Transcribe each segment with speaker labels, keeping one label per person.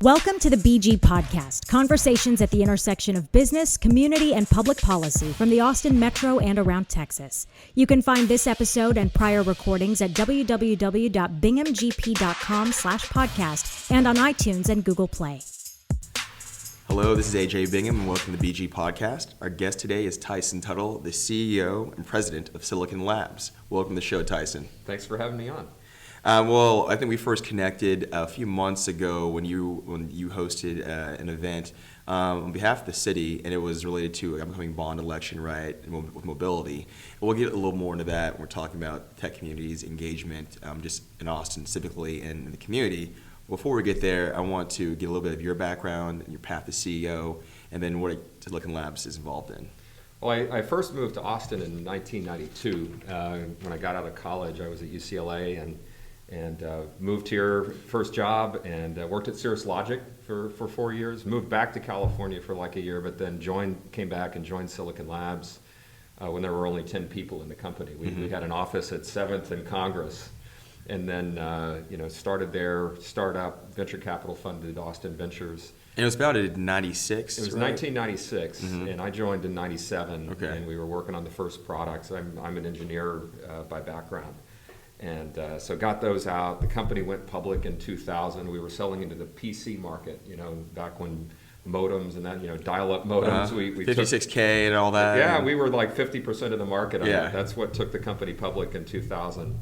Speaker 1: Welcome to the BG Podcast, conversations at the intersection of business, community, and public policy from the Austin Metro and around Texas. You can find this episode and prior recordings at www.binghamgp.com/podcast and on iTunes and Google Play.
Speaker 2: Hello, this is AJ Bingham, and welcome to the BG Podcast. Our guest today is Tyson Tuttle, the CEO and President of Silicon Labs. Welcome to the show, Tyson.
Speaker 3: Thanks for having me on.
Speaker 2: Well, I think we first connected a few months ago when you hosted an event on behalf of the city, and it was related to an upcoming bond election, right, with mobility. And we'll get a little more into that when we're talking about tech communities, engagement, just in Austin specifically and in the community. Before we get there, I want to get a little bit of your background and your path to CEO, and then what Silicon Labs is involved in.
Speaker 3: Well, I first moved to Austin in 1992. When I got out of college, I was at UCLA and moved here, first job, and worked at Cirrus Logic for 4 years. Moved back to California for like a year, but then came back and joined Silicon Labs when there were only 10 people in the company. We had an office at 7th and Congress, and then started there, startup, venture capital funded Austin Ventures.
Speaker 2: And it was about in 96,
Speaker 3: It was
Speaker 2: right?
Speaker 3: 1996, and I joined in 97,
Speaker 2: Okay.
Speaker 3: and we were working on the first products. I'm an engineer by background. And so got those out. The company went public in 2000. We were selling into the PC market, back when modems and that, dial-up modems. We
Speaker 2: 56K and all that.
Speaker 3: Yeah, we were like 50% of the market on
Speaker 2: Yeah.
Speaker 3: it. That's what took the company public in 2000.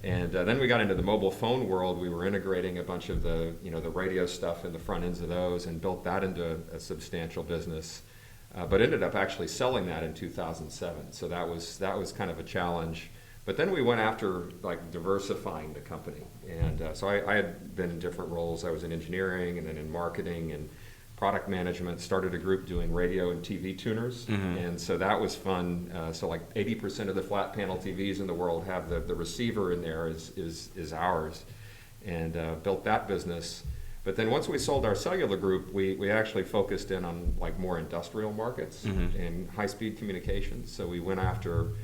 Speaker 3: And then we got into the mobile phone world. We were integrating a bunch of the radio stuff in the front ends of those and built that into a substantial business. But ended up actually selling that in 2007. So that was kind of a challenge. But then we went after diversifying the company, and so I had been in different roles. I was in engineering, and then in marketing and product management. Started a group doing radio and TV tuners, and so that was fun. So 80% of the flat panel TVs in the world have the receiver in there is ours, and built that business. But then once we sold our cellular group, we actually focused in on more industrial markets and high-speed communications. So we went after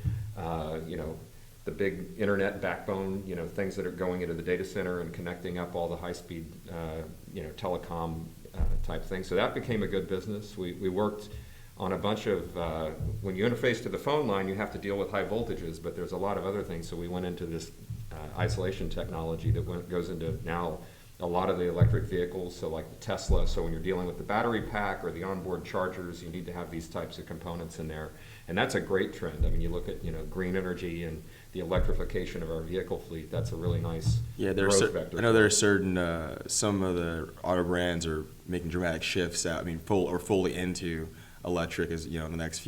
Speaker 3: the big internet backbone, things that are going into the data center and connecting up all the high-speed, telecom type things. So that became a good business. We worked on a bunch of, when you interface to the phone line, you have to deal with high voltages, but there's a lot of other things. So we went into this isolation technology that goes into now a lot of the electric vehicles, so like the Tesla. So when you're dealing with the battery pack or the onboard chargers, you need to have these types of components in there. And that's a great trend. I mean, you look at, green energy and the electrification of our vehicle fleet. That's a really nice growth vector.
Speaker 2: I know there are certain, some of the auto brands are making dramatic shifts out, fully into electric in the next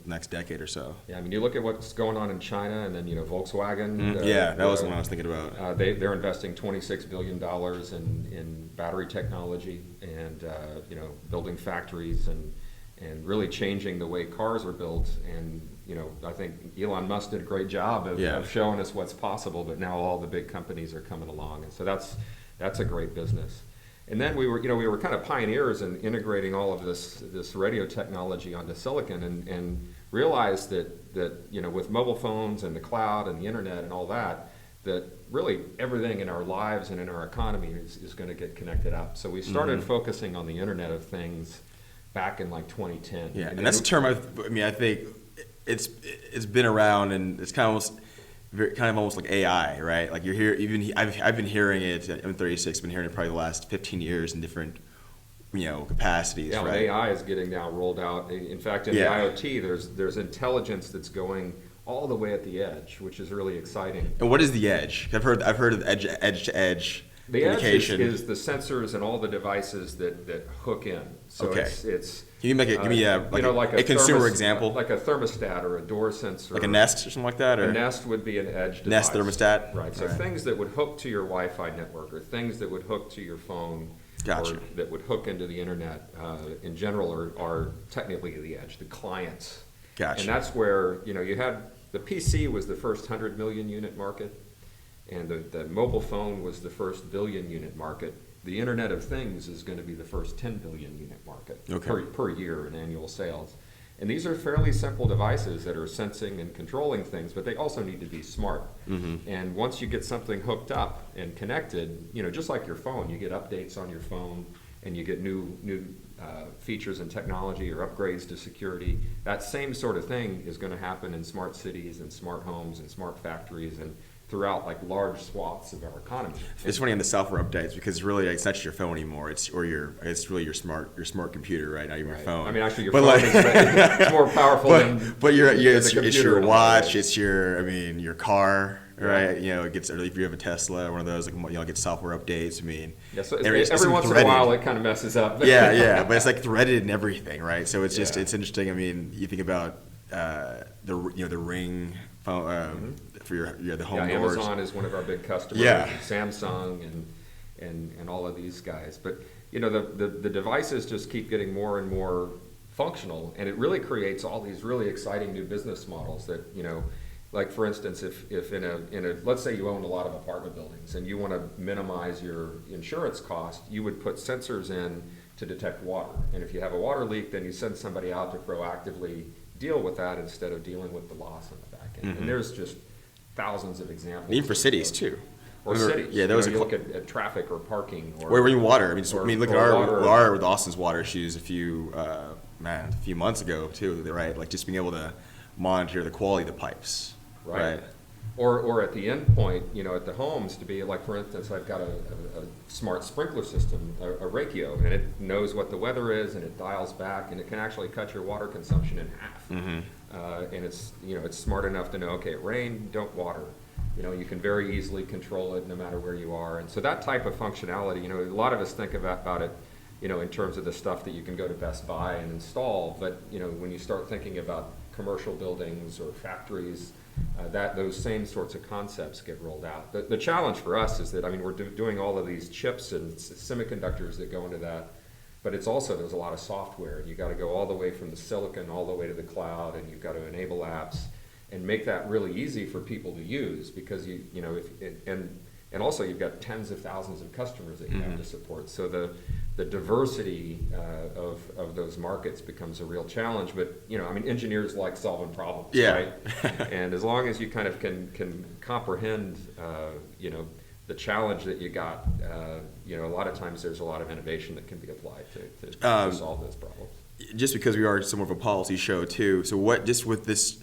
Speaker 2: next decade or so.
Speaker 3: Yeah, I mean, you look at what's going on in China, and then, Volkswagen.
Speaker 2: That was the one I was thinking about.
Speaker 3: They're investing $26 billion in battery technology and, building factories and really changing the way cars are built. And, I think Elon Musk did a great job of showing us what's possible, but now all the big companies are coming along. And so that's a great business. And then we were kind of pioneers in integrating all of this radio technology onto silicon and realized that with mobile phones and the cloud and the internet and all that really everything in our lives and in our economy is going to get connected up. So we started focusing on the Internet of Things back in 2010.
Speaker 2: Yeah, and that's a term I think it's been around, and it's kind of almost like AI, right? Like you're here, I've been hearing it. I'm 36. Been hearing it probably the last 15 years in different, capacities.
Speaker 3: Yeah,
Speaker 2: right?
Speaker 3: AI is getting now rolled out. In fact, in the IoT, there's intelligence that's going all the way at the edge, which is really exciting.
Speaker 2: And what is the edge? I've heard of edge to edge.
Speaker 3: The edge is the sensors and all the devices that hook in. So
Speaker 2: okay.
Speaker 3: It's
Speaker 2: Can you give me a consumer example?
Speaker 3: Like a thermostat or a door sensor.
Speaker 2: Like a Nest or something like that? Or?
Speaker 3: A Nest would be an edge device.
Speaker 2: Nest thermostat?
Speaker 3: Right. So things that would hook to your Wi-Fi network or things that would hook to your phone
Speaker 2: Gotcha.
Speaker 3: or that would hook into the internet in general are technically the edge, the clients.
Speaker 2: Gotcha.
Speaker 3: And that's where, you had the PC was the first 100 million unit market. And the mobile phone was the first billion unit market. The Internet of Things is going to be the first 10 billion unit market per year in annual sales. And these are fairly simple devices that are sensing and controlling things, but they also need to be smart. And once you get something hooked up and connected, just like your phone, you get updates on your phone and you get new features and technology or upgrades to security. That same sort of thing is going to happen in smart cities and smart homes and smart factories and throughout like large swaths of our economy.
Speaker 2: It's funny on the software updates because really it's not just your phone anymore. It's really your smart computer, right? Not even your phone.
Speaker 3: I mean, actually, your phone is more powerful than.
Speaker 2: But it's your watch.
Speaker 3: Nowadays.
Speaker 2: It's your car, right? It gets, if you have a Tesla, one of those, like it gets software updates. I mean,
Speaker 3: yeah. So every once in a while, it kind of messes up.
Speaker 2: yeah, but it's like threaded and everything, right? So it's just it's interesting. I mean, you think about the Ring phone. For the home doors.
Speaker 3: Amazon is one of our big customers.
Speaker 2: Yeah.
Speaker 3: And Samsung and all of these guys. But the devices just keep getting more and more functional, and it really creates all these really exciting new business models that like for instance, if in a let's say you own a lot of apartment buildings and you want to minimize your insurance cost, you would put sensors in to detect water. And if you have a water leak, then you send somebody out to proactively deal with that instead of dealing with the loss on the back end. And there's just thousands of examples.
Speaker 2: Even for cities too.
Speaker 3: Or cities.
Speaker 2: Yeah, there was
Speaker 3: you look at traffic or parking.
Speaker 2: Or even water. I mean, look at our with Austin's water issues a few months ago too. Right, like just being able to monitor the quality of the pipes. Right.
Speaker 3: Or at the end point, at the homes to be like, for instance, I've got a smart sprinkler system, a Rakio, and it knows what the weather is and it dials back and it can actually cut your water consumption in half. And it's smart enough to know, okay, it rained, don't water. You can very easily control it no matter where you are. And so that type of functionality, a lot of us think about it, in terms of the stuff that you can go to Best Buy and install. But, when you start thinking about commercial buildings or factories, those same sorts of concepts get rolled out. The challenge for us is that, we're doing all of these chips and semiconductors that go into that, but it's also, there's a lot of software, and you got to go all the way from the silicon all the way to the cloud, and you've got to enable apps and make that really easy for people to use, because and also you've got tens of thousands of customers that you have to support. So the diversity of those markets becomes a real challenge. But engineers like solving problems, right? And as long as you kind of can comprehend, the challenge that you got, a lot of times there's a lot of innovation that can be applied to solve those problems.
Speaker 2: Just because we are somewhat of a policy show too, so what just with this.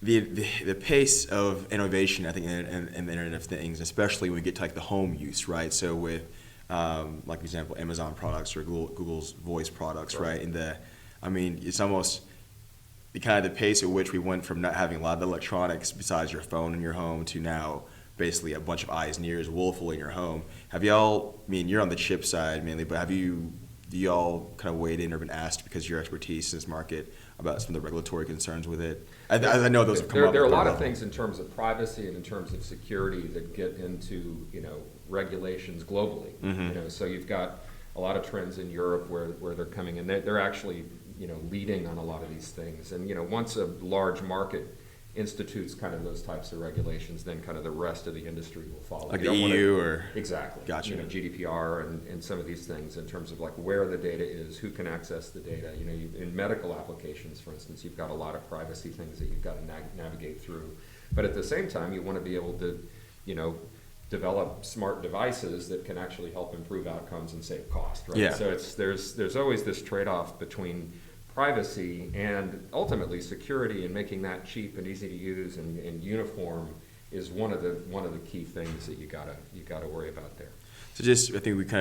Speaker 2: The pace of innovation, I think, in the Internet of Things, especially when we get to like the home use, right? So with, like for example, Amazon products or Google's voice products, right? And it's almost the kind of the pace at which we went from not having a lot of electronics besides your phone in your home to now basically a bunch of eyes and ears woefully in your home. Have y'all? You're on the chip side mainly, but do y'all kind of weighed in or been asked because of your expertise in this market about some of the regulatory concerns with it? I know those have come up.
Speaker 3: There are a lot of things in terms of privacy and in terms of security that get into regulations globally. So you've got a lot of trends in Europe where they're coming in. They're actually leading on a lot of these things. And once a large market institutes kind of those types of regulations, then kind of the rest of the industry will follow.
Speaker 2: Like the EU or?
Speaker 3: Exactly.
Speaker 2: Gotcha.
Speaker 3: GDPR and some of these things in terms of like where the data is, who can access the data. In medical applications, for instance, you've got a lot of privacy things that you've got to navigate through. But at the same time, you want to be able to, develop smart devices that can actually help improve outcomes and save cost, right?
Speaker 2: Yeah.
Speaker 3: So there's always this trade-off between privacy and ultimately security, and making that cheap and easy to use and uniform is one of the key things that you gotta worry about there.
Speaker 2: So I think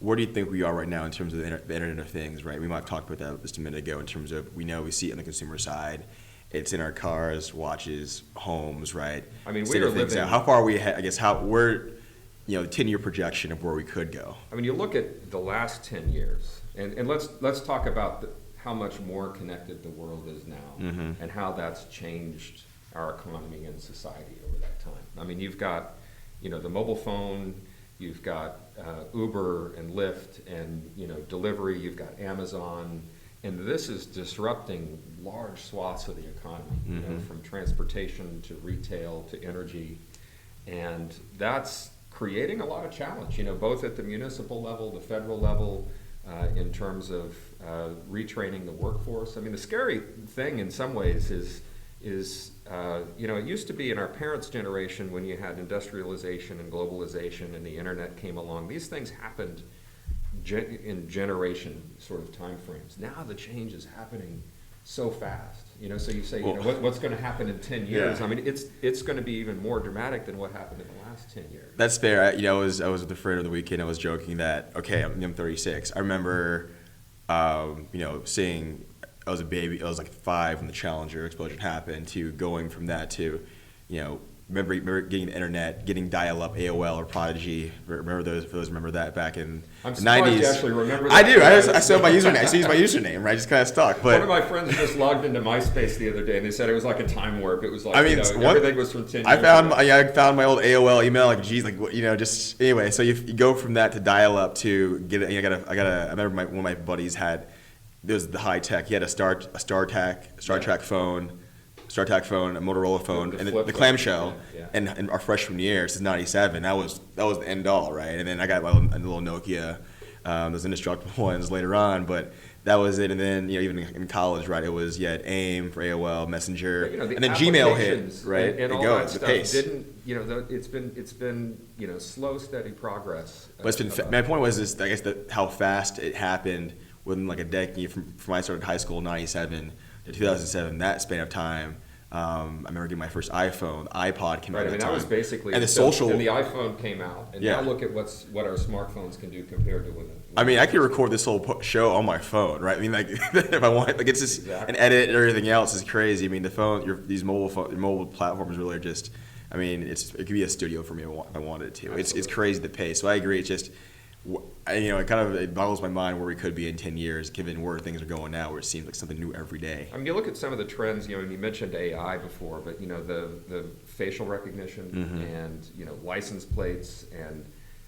Speaker 2: where do you think we are right now in terms of the Internet of Things, right? We might have talked about that just a minute ago in terms of we see it on the consumer side. It's in our cars, watches, homes, right?
Speaker 3: We are living.
Speaker 2: How far are we ahead? I guess the 10-year projection of where we could go.
Speaker 3: You look at the last 10 years, and let's talk about how much more connected the world is now, and how that's changed our economy and society over that time. You've got, the mobile phone, you've got Uber and Lyft and delivery, you've got Amazon, and this is disrupting large swaths of the economy, from transportation to retail to energy, and that's creating a lot of challenge, both at the municipal level, the federal level, in terms of retraining the workforce. The scary thing in some ways is it used to be in our parents' generation when you had industrialization and globalization and the internet came along. These things happened in generation sort of time frames. Now the change is happening so fast. So you say, what's going to happen in 10 years?
Speaker 2: Yeah.
Speaker 3: I mean, it's going to be even more dramatic than what happened in the last 10 years.
Speaker 2: That's fair. I was with a friend over the weekend. I was joking that, okay, I'm 36. I remember, seeing, I was a baby. I was like 5 when the Challenger explosion happened, to going from that to, remember getting the internet, getting dial-up AOL or Prodigy. Remember those remember that back in the 90s.
Speaker 3: You actually remember that.
Speaker 2: I do. I still have my username. I still use my username, right? Just kind of stuck. But
Speaker 3: one of my friends just logged into MySpace the other day, and they said it was like a time warp. It was like, everything was from 10 years ago.
Speaker 2: I found my old AOL email, just anyway. So you go from that to dial-up to get it. I remember one of my buddies had, there was the high tech. He had a StarTAC phone, a Motorola phone, and the clamshell.
Speaker 3: Yeah.
Speaker 2: And our freshman year, since '97, that was the end all, right? And then I got my little Nokia, those indestructible ones later on, but that was it. And then even in college, right? It was AIM for AOL, Messenger, and then Gmail hit, right?
Speaker 3: And all
Speaker 2: goes,
Speaker 3: that
Speaker 2: the pace.
Speaker 3: It's been slow, steady progress.
Speaker 2: But my point was this, I guess, how fast it happened within like a decade from when I started high school in '97 to 2007. That span of time. I remember getting my first iPhone. iPod came out at the time.
Speaker 3: That was basically
Speaker 2: and the social.
Speaker 3: And the iPhone came out, and now look at what our smartthings can do compared to when.
Speaker 2: I could record this whole show on my phone, right? I mean, like if I want, like it's just an edit and everything else is crazy. I mean, the phone, these mobile platforms really are just. I mean, it could be a studio for me if I wanted it to. It's crazy the pace. So I agree. It's just. It boggles my mind where we could be in 10 years, given where things are going now, where it seems like something new every day.
Speaker 3: I mean, you look at some of the trends, and you mentioned AI before, but, the facial recognition and, license plates, and,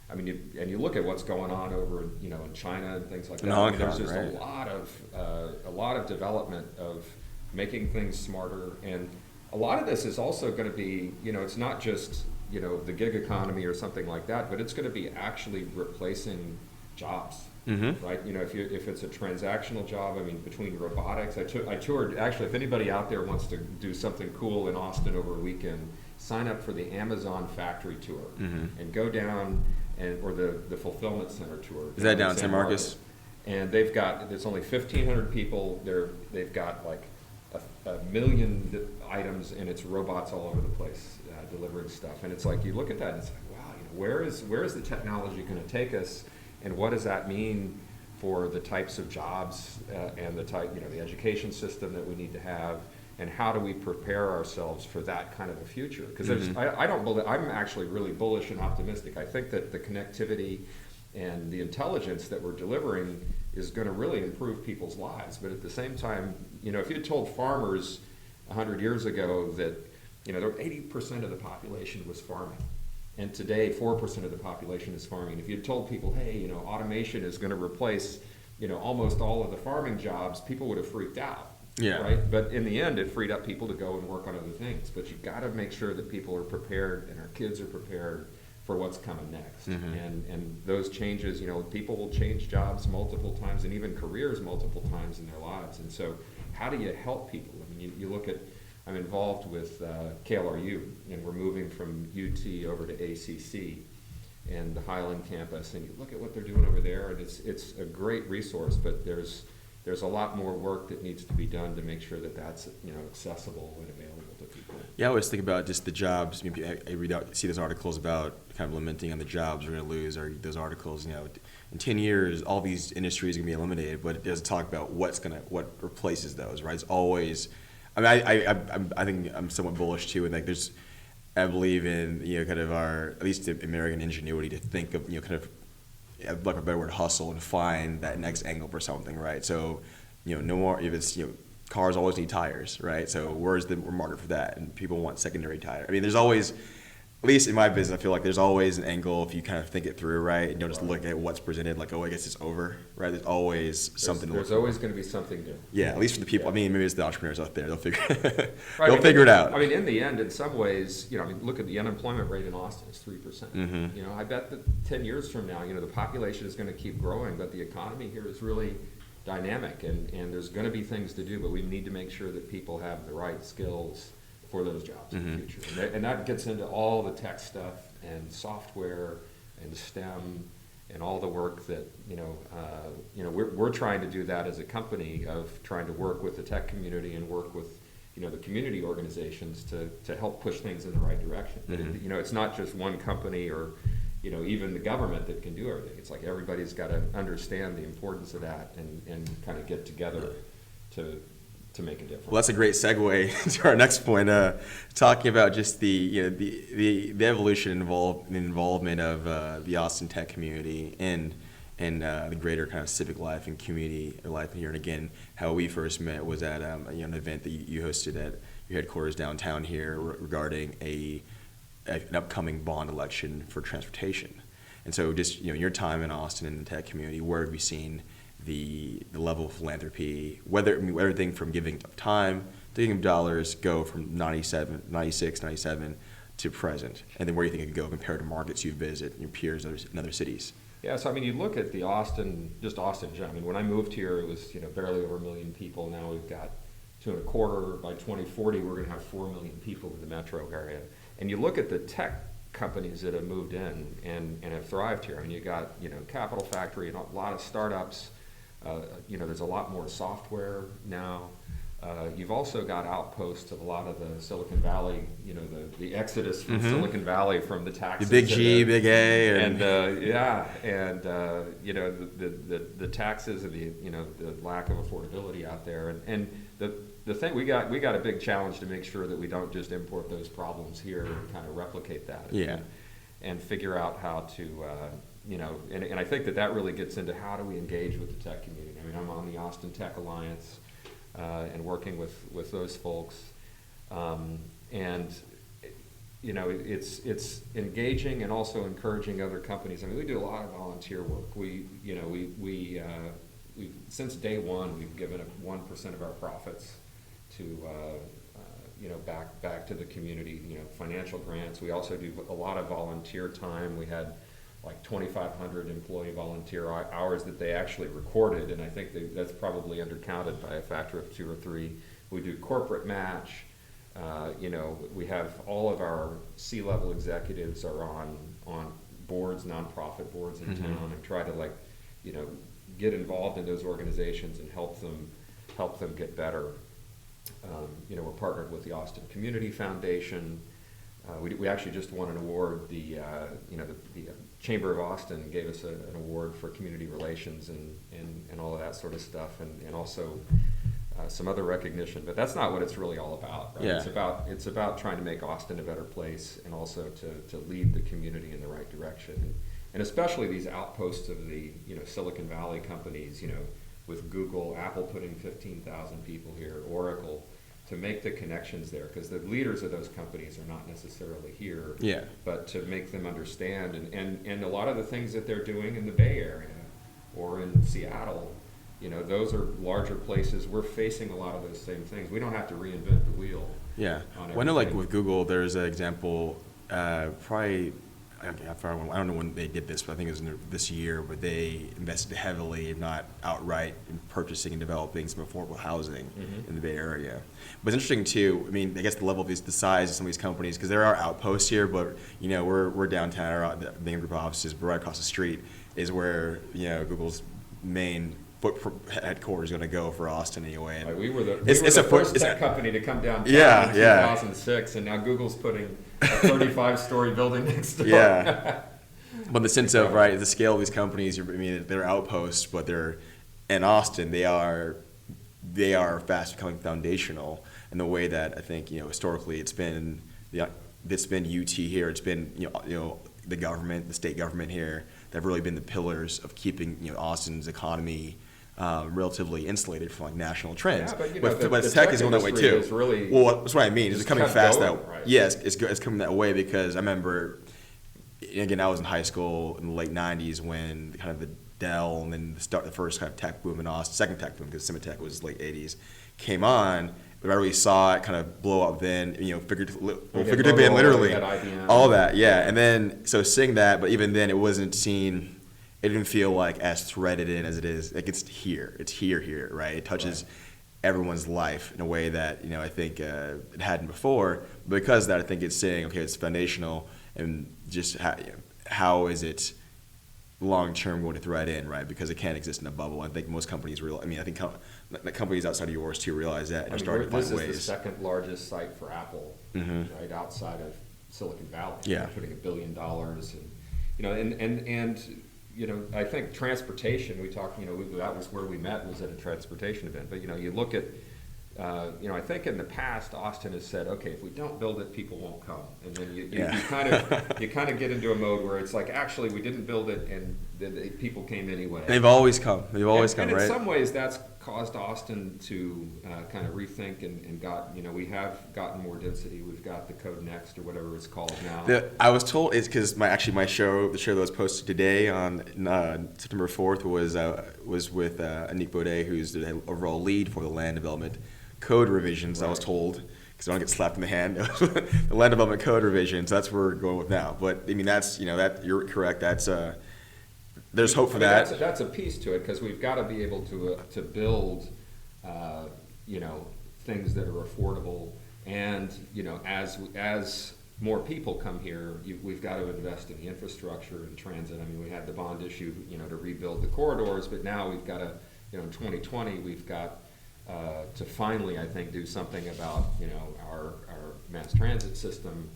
Speaker 3: I mean, you look at what's going on over, in China and things like that. There's just a lot of development of making things smarter, and a lot of this is also going to be, it's not just the gig economy or something like that, but it's going to be actually replacing jobs, right? If it's a transactional job, I mean, between robotics, I toured, actually, if anybody out there wants to do something cool in Austin over a weekend, sign up for the Amazon factory tour and go down, or the fulfillment center tour.
Speaker 2: Is that down in San Marcos?
Speaker 3: And there's only 1,500 people there. They've got like a million items, and it's robots all over the place delivering stuff. And it's like, you look at that and it's like, wow, where is the technology going to take us, and what does that mean for the types of jobs and the education system that we need to have, and how do we prepare ourselves for that kind of a future? Because I'm actually really bullish and optimistic. I think that the connectivity and the intelligence that we're delivering is going to really improve people's lives. But at the same time, if you had told farmers 100 years ago that 80% of the population was farming, and today 4% of the population is farming. If you had told people, hey, automation is going to replace, almost all of the farming jobs, people would have freaked out.
Speaker 2: Yeah.
Speaker 3: Right. But in the end, it freed up people to go and work on other things. But you've got to make sure that people are prepared and our kids are prepared for what's coming next. And those changes, people will change jobs multiple times and even careers multiple times in their lives. And so how do you help people? I mean, you look at, I'm involved with KLRU, and we're moving from UT over to ACC and the Highland campus, and you look at what they're doing over there, and it's a great resource, but there's a lot more work that needs to be done to make sure that that's accessible and available to people.
Speaker 2: Yeah, I always think about just the jobs. I mean, see those articles about kind of lamenting on the jobs we're going to lose, or those articles, in 10 years, all these industries are going to be eliminated, but it doesn't talk about what replaces those, right? It's always, I mean, I think I'm somewhat bullish too, and like I believe in kind of our, at least the American ingenuity to think of kind of, like a better word, hustle, and find that next angle for something, right? So, no more, if it's, cars always need tires, right? So where's the market for that? And people want secondary tire. I mean, there's always, at least in my business, I feel like there's always an angle if you kind of think it through, right? And don't just look at what's presented like, oh, I guess it's over, right? There's always something.
Speaker 3: There's always going to be something new.
Speaker 2: Yeah, at least for the people. Yeah. I mean, maybe it's the entrepreneurs out there. They'll figure
Speaker 3: right,
Speaker 2: figure it out.
Speaker 3: I mean, in the end, in some ways, look at the unemployment rate in Austin. It's 3%. I bet that 10 years from now, the population is going to keep growing, but the economy here is really dynamic, and there's going to be things to do, but we need to make sure that people have the right skills for those jobs in the future. And that gets into all the tech stuff and software and STEM and all the work that we're trying to do that as a company, of trying to work with the tech community and work with the community organizations to help push things in the right direction.
Speaker 2: Mm-hmm.
Speaker 3: It's not just one company or even the government that can do everything. It's like everybody's got to understand the importance of that and kind of get together to make a difference.
Speaker 2: Well, that's a great segue to our next point, talking about just the evolution involvement of the Austin tech community and the greater kind of civic life and community life here. And again, how we first met was at an event that you hosted at your headquarters downtown here regarding an upcoming bond election for transportation. And so just your time in Austin and the tech community, where have you seen the level of philanthropy, everything from giving of time to giving of dollars go from 96, 97 to present, and then where you think it could go compared to markets you visit and your peers in other cities?
Speaker 3: Yeah, so you look at the Austin. When I moved here, it was barely over 1 million people. Now we've got 2.25. By 2040, we're going to have 4 million people in the metro area. And you look at the tech companies that have moved in and have thrived here. You got Capital Factory and a lot of startups. There's a lot more software now. You've also got outposts of a lot of the Silicon Valley, the exodus from Silicon Valley from the taxes.
Speaker 2: The big G, big A.
Speaker 3: The taxes and the lack of affordability out there. And the thing, we got a big challenge to make sure that we don't just import those problems here and kind of replicate that.
Speaker 2: Yeah.
Speaker 3: And figure out how to, and I think that really gets into how do we engage with the tech community. I'm on the Austin Tech Alliance. And working with those folks, it's engaging and also encouraging other companies. We do a lot of volunteer work. We since day one we've given 1% of our profits to back to the community. Financial grants. We also do a lot of volunteer time. We had like 2,500 employee volunteer hours that they actually recorded, and I think that's probably undercounted by a factor of 2 or 3. We do corporate match. We have all of our C-level executives are on boards, nonprofit boards in town, and try to get involved in those organizations and help them get better. We're partnered with the Austin Community Foundation. We actually just won an award. The Chamber of Austin gave us an award for community relations and all of that sort of stuff, and also some other recognition. But that's not what it's really all about, right?
Speaker 2: Yeah.
Speaker 3: It's about trying to make Austin a better place, and also to lead the community in the right direction. And especially these outposts of the Silicon Valley companies, with Google, Apple putting 15,000 people here, Oracle, to make the connections there, because the leaders of those companies are not necessarily here, but to make them understand, and a lot of the things that they're doing in the Bay Area or in Seattle, those are larger places. We're facing a lot of those same things. We don't have to reinvent the wheel.
Speaker 2: Yeah. Well, I know, with Google, there's an example, probably, I don't know when they did this, but I think it was this year, but they invested heavily, if not outright, in purchasing and developing some affordable housing in the Bay Area. But it's interesting too. I guess the level of the size of some of these companies, because there are outposts here, but we're downtown, the Bingham group offices, but right across the street is where Google's main headquarters is going to go for Austin anyway. And
Speaker 3: we were the first tech company to come downtown in 2006, and now Google's putting a 35-story building next door.
Speaker 2: Yeah. But the sense of the scale of these companies, they're outposts, but they're in Austin. They are fast becoming foundational in the way that I think historically it's been UT here. It's been the government, the state government here, that have really been the pillars of keeping Austin's economy relatively insulated from national trends.
Speaker 3: Yeah,
Speaker 2: but tech is going that way too. Well, that's what I mean. It's coming fast
Speaker 3: going,
Speaker 2: that
Speaker 3: right?
Speaker 2: Yes, it's coming that way, because I remember, again, I was in high school in the late '90s when kind of the Dell and then the first kind of tech boom in Austin, second tech boom, because Cimitech was late '80s, came on. But I really saw it kind of blow up then, figuratively and literally, all that, yeah. And then, so seeing that, but even then it wasn't seen, it didn't feel like as threaded in as it is. Like it's here, right? It touches everyone's life in a way that, I think it hadn't before. But because of that, I think it's saying, okay, it's foundational, and just how is it long term going to thread in, right? Because it can't exist in a bubble. I think most companies realize. I mean, I think companies outside of yours too realize that and are starting to find ways.
Speaker 3: This is the second largest site for Apple, right outside of Silicon Valley.
Speaker 2: Yeah,
Speaker 3: putting $1 billion, and I think transportation. We talked. That was where we met, was at a transportation event. But you look at. I think in the past, Austin has said, okay, if we don't build it, people won't come. And then you kind of get into a mode where it's like, actually, we didn't build it, and the people came anyway.
Speaker 2: They've always come. Right?
Speaker 3: And in some ways, that's caused Austin to kind of rethink and we have gotten more density. We've got the Code Next or whatever it's called now.
Speaker 2: I was told it's because the show that was posted today on September 4th was with Anik Baudet, who's the overall lead for the land development code revisions. Right. I was told, because I don't get slapped in the hand. The land development code revisions. That's where we're going with now. But I mean, that's that you're correct. That's there's hope for that.
Speaker 3: That's a piece to it, because we've got to be able to build things that are affordable, and as more people come here, we've got to invest in the infrastructure and transit. I mean, we had the bond issue to rebuild the corridors, but now we've got to in 2020 we've got to finally, I think, do something about our mass transit system.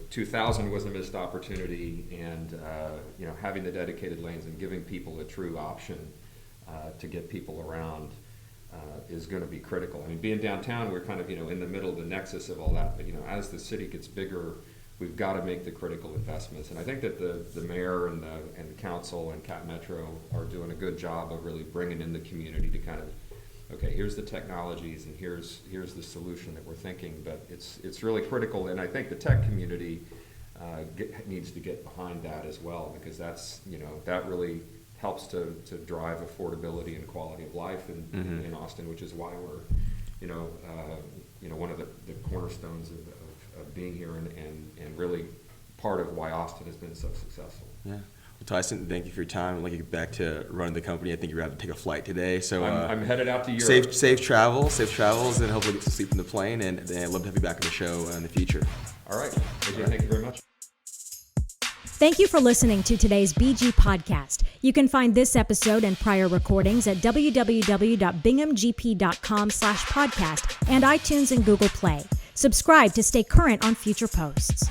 Speaker 3: 2000 was a missed opportunity, and having the dedicated lanes and giving people a true option to get people around is going to be critical. I mean, being downtown, we're kind of in the middle of the nexus of all that. But as the city gets bigger, we've got to make the critical investments. And I think that the mayor and the council and Cap Metro are doing a good job of really bringing in the community to kind of, okay, here's the technologies and here's the solution that we're thinking. But it's really critical, and I think the tech community needs to get behind that as well, because that's that really helps to drive affordability and quality of life in Austin, which is why we're one of the cornerstones of being here and really part of why Austin has been so successful.
Speaker 2: Yeah. Well, Tyson, thank you for your time. I'd like to get back to running the company. I think you're going to have to take a flight today. So
Speaker 3: I'm headed out to Europe.
Speaker 2: Safe travels, and hopefully get to sleep in the plane. And I'd love to have you back on the show in the future.
Speaker 3: All right. AJ, thank you very much.
Speaker 1: Thank you for listening to today's BG podcast. You can find this episode and prior recordings at www.binghamgp.com/podcast and iTunes and Google Play. Subscribe to stay current on future posts.